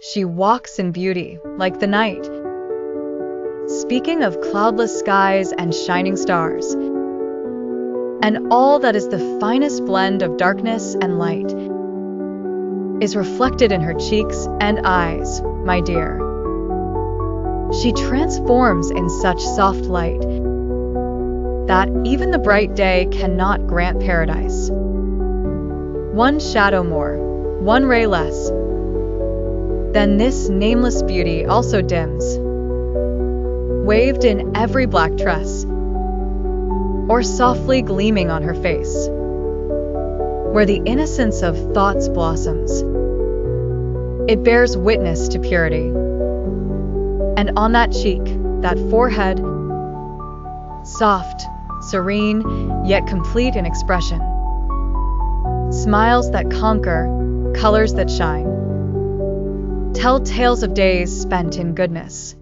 She walks in beauty, like the night. Speaking of cloudless skies and shining stars, and all that is the finest blend of darkness and light, is reflected in her cheeks and eyes, my dear. She transforms in such soft light that even the bright day cannot grant paradise. One shadow more, one ray less, then this nameless beauty also dims, waved in every black tress, or softly gleaming on her face, where the innocence of thoughts blossoms. It bears witness to purity. And on that cheek, that forehead, soft, serene, yet complete in expression, smiles that conquer, colors that shine, tell tales of days spent in goodness.